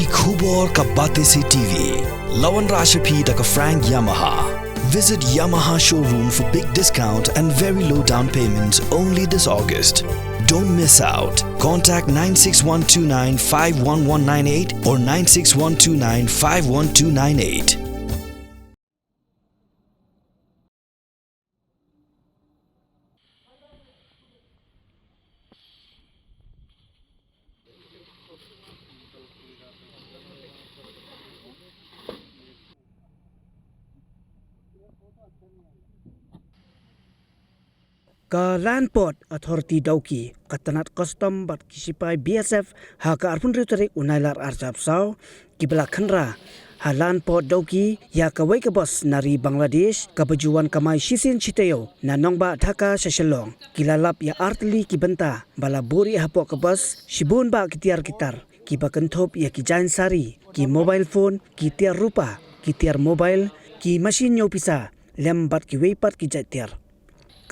Ki khubor ka bate se TV. Lawan Rashapi da ka Frank Yamaha. Visit Yamaha showroom for big discount and very low down payments only this August. Don't miss out. Contact 96129 51198 or 96129 51298. Ka Land Port Authority Dauki ka Tnat Custom bat kisipai BSF ha ka arpun ritarik unailar arjab sau kibla khanra ha Land Port Dauki ya ka wai ka bos nari Bangladesh ka bajuan kamai sisin chiteo na nongba Dhaka Shillong kilalap ya artli kibenta bala buri hapo ka bos shibun ba kitiar kitar ki bakantop ya ki jain sari ki mobile phone ki tiar rupa ki tiar mobile ki machine nyopisa lembat ki weipat ki jatiar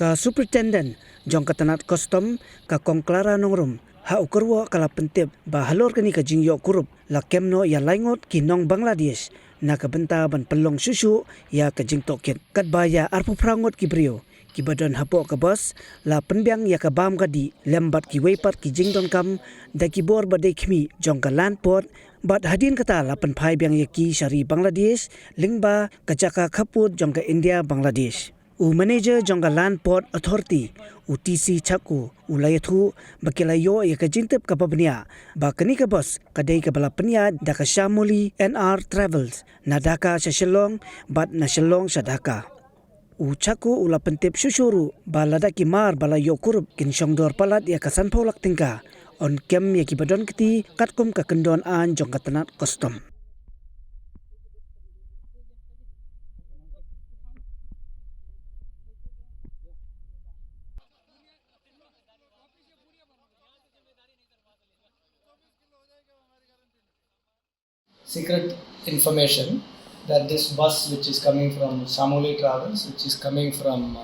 ka Superintendent jong ka Tnat Custom ka Kongklara nongrum ha ukurwo kala pentip ba halor kani ka jingyo Kurup la kemno ya laingot ki nong Bangladesh na ka benta ban pelong susu ya ka jingto kit kat ba ya arpu prangot ki brio ki badan hapo ka bos la penbyang ya ka bam gadi lembat ki weipat ki jingdon kam da ki bor ba de khmi jong ka Land Port bat hadin kata la penphai byang ya ki shari Bangladesh lingba ka jaka khaput jong ka India Bangladesh u manager jong ka Land Port Authority u TC Chaku u layathu bakilayo ya ka jintip ka pabnia ba kani ka bos kadai ka bala penia da ka Shamuli NR Travels na Dhaka sa Shillong bat na Shillong sa Dhaka u Chaku ula pentip susuru ba lada ki mar bala yo Kurup kin shongdor palat ya ka sanpaulak tingka on kem ya ki badon kiti katkum ka kendon an jong ka Tnat Custom. Secret information that this bus which is coming from Samoli Travels, which is coming from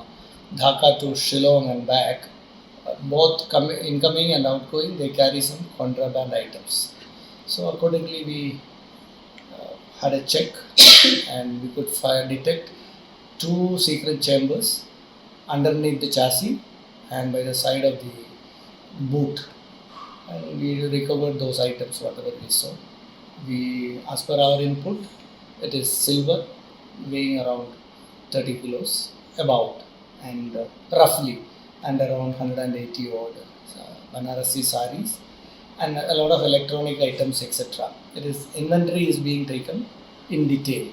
Dhaka to Shillong and back, both incoming and outgoing, they carry some contraband items. So accordingly we had a check and we could detect two secret chambers underneath the chassis and by the side of the boot, and we recovered those items whatever we saw. As per our input, it is silver weighing around 30 kilos about and roughly and around 180 odd Banarasi saris and a lot of electronic items etc. Inventory is being taken in detail.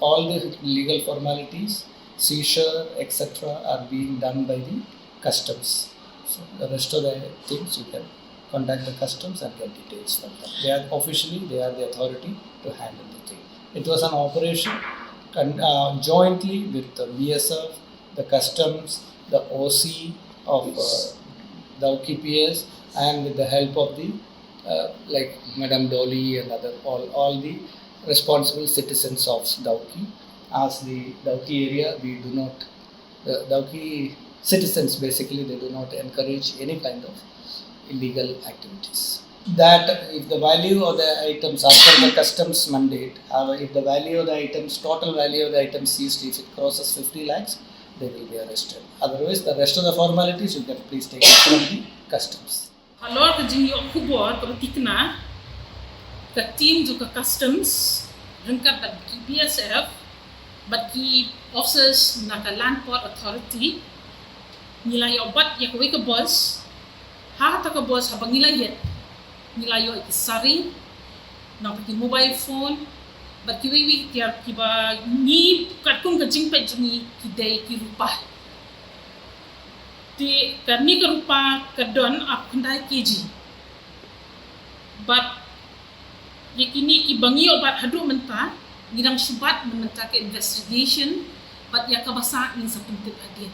All the legal formalities, seizure etc. are being done by the customs. So the rest of the things you can contact the customs and get details from them. They are the authority to handle the thing. It was an operation jointly with the BSF, the customs, the OC of the OKPS, and with the help of the like Madam Dolly and all the responsible citizens of Dauki. As the Dauki area, we do not, the Dauki citizens basically, they do not encourage any kind of illegal activities. That if the value of the items after the customs mandate, if the value of the items, total value of the items seized, if it crosses 50 lakhs, they will be arrested. Otherwise, the rest of the formalities you can please take from the customs. Kalau kerja kubur kebetikna, ke team juga customs, rengkap bagi BSF, bagi officers nak Land Port Authority, nilai obat yang kau ke bos. Tak ke bos habang nilai yo sari nak pergi mobile phone bagi wiwi tiar kiba ni katkum ke jingpet jeni kidai ki rupa di kami ke rupa ke don ap kendai keji but yakini ki bangi obat hadu mentah ngirang syubat mentah ke investigation but ya kabasa ni sa pentip hadiah.